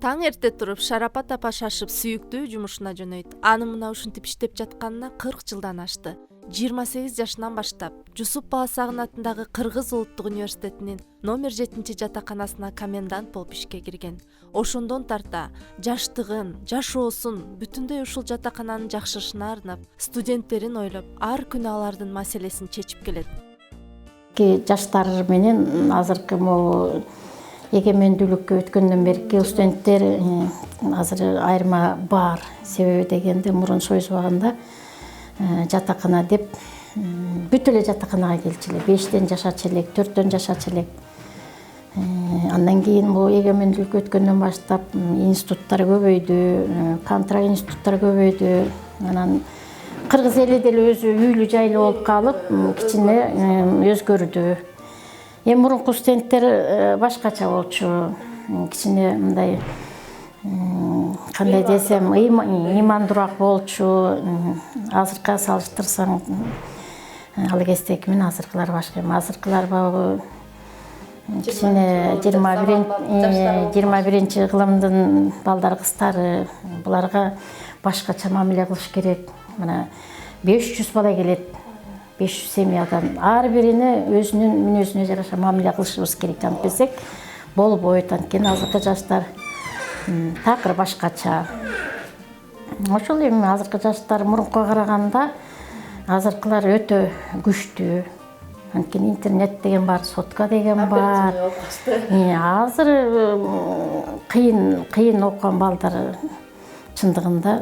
Таң эрте туруп Шарапат апа шашып сүйүктүү жумушуна жөнөйт. Аны мына ушинтип иштеп жатканына 40 жылдан ашты. 28 жашынан баштап Жусуп Баласагын атындагы Кыргыз улуттук университетинин номер 7 жатаканасына комендант болуп ишке кирген. Ошондон тарта жаштыгын, жашоосун бүтүндөй ушул жатакананын жакшырышына арнап, студенттерин ойлоп, ар күнү алардын маселесин чечип келет. Жаштар менен азыркы могу эгемендүүлүккө өткөндөн берки студенттер азыр айырма бар. Себеби дегенде мурун союз убагында жатакана деп бүт эле жатаканага келчү эле. 5тен жашачу элек, 4төн жашачу элек. Андан кийин могу эгемендүүлүккө өткөндөн баштап институттар көбөйдү, контра институттар көбөйдү. Анан кыргыз эли деле өзү үйлүү жайлуу болуп калып, кичине өзгөрдү. Мурунку студенттер башкача болчу, кичине мындай кандай десем, ыймандуураак болчу. Азыркыга салыштырсаң, ал кездеги менен азыркылар башка. Азыркылар баягы кичине 21 кылымдын балдар кыздары, буларга башкача мамиле кылыш керек. Мына 500 бала келет. 500 семьядан ар бирине өзүнүн мүнөзүнө жараша мамиле кылышыбыз керек. Антип билсек болбойт. Анткени азыркы жаштар такыр башкача. Ошол эми азыркы жаштар мурункуга караганда азыркылар өтө күчтүү. Анткени интернет деген бар, сотка деген бар. Азыр кыйын окуган балдар чындыгында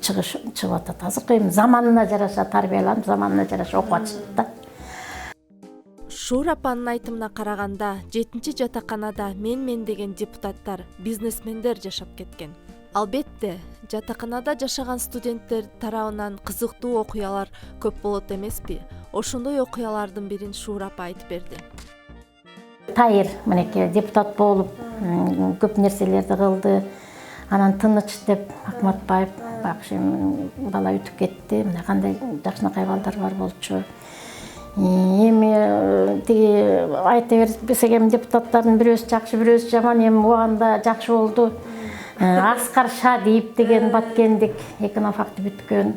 чыгып атат. Азыркы эми заманына жараша тарбияланып, заманына жараша окуп атышат да. Шуура апанын айтымына караганда, 7-жатаканада мен деген депутаттар, бизнесмендер жашап кеткен. Албетте, жатаканада жашаган студенттер тарабынан кызыктуу окуялар көп болот эмеспи? Ошондой окуялардын бирин Шуура апа айтып берди. Тайыр мынеке депутат болуп, көп нерселерди кылды. Анан тыныч деп Акматбаев бакшы бала өтүп кетти. Мына кандай жакшынакай балдар бар болчу. Эми тиги айта берсек эми депутаттардын бирөөсү жакшы, бирөөсү жаман. Эми убагында жакшы болду. Аскар Шадиев деген баткендик экономфакты бүткөн.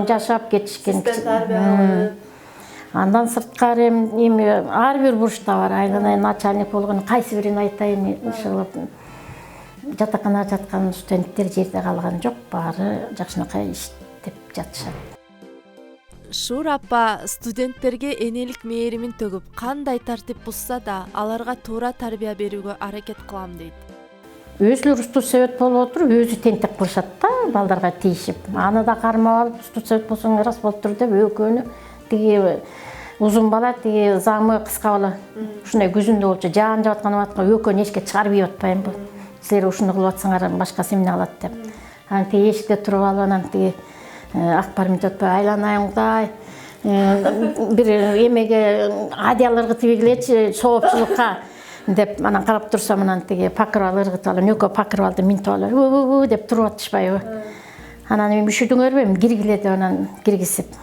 Жашап кетишкен. Андан сырткары эми ар бир бурчта бар. Айланай начальник болгон кайсы бирин айтайын, иншалла. Жатаканада жаткан студенттер жерде калган жок, баары жакшынакай иштеп жатышат. Шуура апа студенттерге энелик мээримин төгүп, кандай тартип бузса да, аларга туура тарбия берүүгө аракет кылам дейт. Өзүлөр студсовет болуп отуруп, өзү тентек кылышат да, балдарга тийишип. Аны да кармап алып, студсовет болсоң рас болуп тур деп өкөнү тиги узун бала, тиги замы кыска бала. Ушундай күзүндө болчу, жаан жап аткан убакта өкөнү эшикке чыгарып ийип атпайынбы? Силер ушуну кылып атсаңар башкасы эмне алат деп. Анан тиги эшикте туруп алып, анан тиги акбар мынтип атпай, айланайыңдай, бир эмеге адиялар кытып ийгилечи, соопчулукка деп анан карап турсам, анан тиги покрывал ыргытып алып, экөө покрывалды минтип алып, деп туруп атышпайбы. Анан эми üşүдүңөрбү, эми киргиле деп анан киргизип.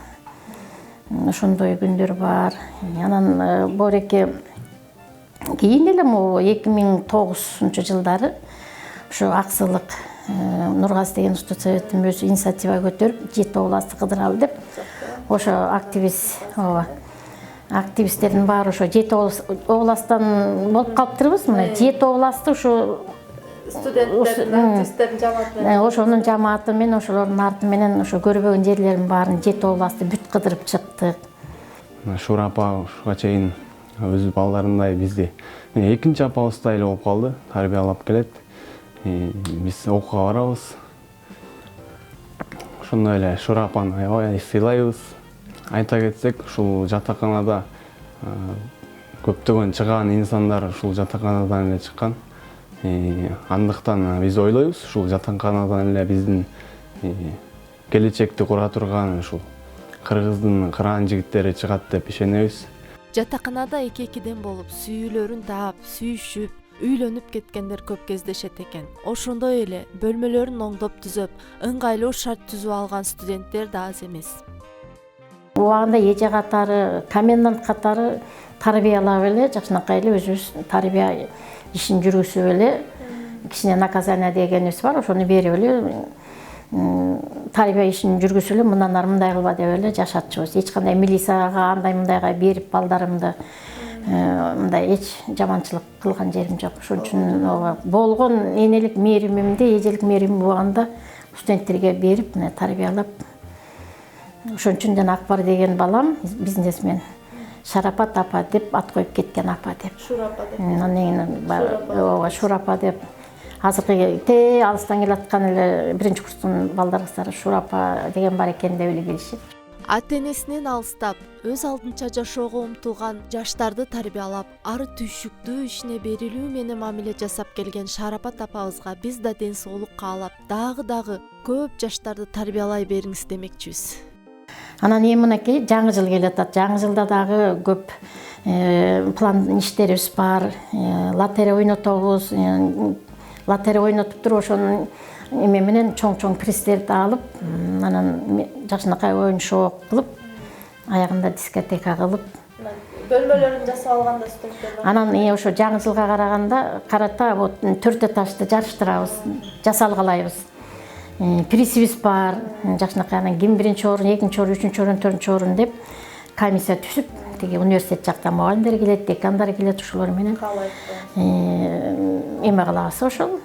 Ошондой күндөр бар. Анан бореке кийин эле 2009 жылдары ошо Аксылык Нургаз деген студсоветтин өзү инициатива көтөрүп, Жети областты кыдыралы деп, ошо активисттердин баары ошо Жети областтан болуп калыптырбыз. Мына Жети областы ошо студенттердин, активисттердин жамааты. Ошонун жамааты менен, ошолордун арты менен ошо көрбөгөн жерлердин баарын Жети областы бүт кыдырып чыктык. Шуура апа ушуга чейин өз балдарындай бизди экинчи апабыздай эле болуп калды, тарбиялап келет. Биз окууга барабыз. Ошондой эле Шуура апаны аябай сыйлайбыз. Айта кетсек, ушул жатаканада көптөгөн чыган инсандар ушул жатаканадан эле чыккан. Андыктан биз ойлойбуз, ушул жатаканадан эле биздин келечекти кура турган ушул Кыргыздын кыраан жигиттери чыгат деп ишенебиз. Жатаканада эки-экиден болуп, сүйүүлөрүн таап, сүйүшүп, үйлөнүп кеткендер көп кездешет экен. Ошондой эле бөлмөлөрүн оңдоп түзөп, ыңгайлуу шарт түзүп алган студенттер да аз эмес. Убагында эже катары, комендант катары тарбиялап эле жакшынакай эле өзүбүз тарбия ишин жүргүзүп эле кичине наказание дегенибиз бар, ошону берип эле тарбия ишин жүргүзүп эле мындан ары мындай кылба деп эле жашатчубуз. Эч кандай милицияга андай мындайга берип балдарымды мындай эч жаманчылык кылган жерим жок. Ошон үчүн болгон энелик мээримимди, эжелик мээримимди убагында студенттерге берип, мына тарбиялап. Ошон үчүн жана Акбар деген балам бизнесмен. Шарапат апа деп ат коюп кеткен апа деп. Шурапа деп. Ооба, Шурапа деп. Азыркы алыстан келаткан эле биринчи курстун балдар кыздары Шурапа деген бар экен деп эле келишет. Ата энесинен алыстап, өз алдынча жашоого умтулган жаштарды тарбиялап, ары түйшүктүү ишине берилүү менен мамиле жасап келген Шарапат апабызга биз да ден соолук каалап, дагы көп жаштарды тарбиялай бериңиз демекчибиз. Анан мынакей жаңы жыл келатат. Жаңы жылда дагы көп план иштерибиз бар. Лотерея ойнотобуз. Лотерея ойнотуп туруп ошонун менен чоң приздерди алып, анан жакшынакай оюн шоу кылып, аягында дискотека кылып, Бөлмөлөрүн жасап алганда студенттер. анан ошо жаңы жылга караганда карата вот 4 этажды жарыштырабыз, жасалгалайбыз. Призибиз бар, жакшынакай анан ким биринчи орун, экинчи орун, үчүнчү орун, төртүнчү орун деп комиссия түзүп, тиги университет жактан мугалимдер келет, декандар келет, ошолор менен эме кылабыз ошол.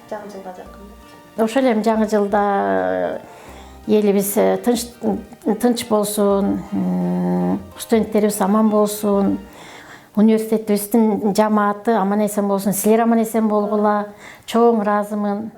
Жаңы жылга жакын. Ошол эми жаңы жылда элибиз тынч болсун, студенттерибиз аман болсун, университетибиздин жамааты аман эсен болсун, силер аман эсен болгула, чоң ыраазымын.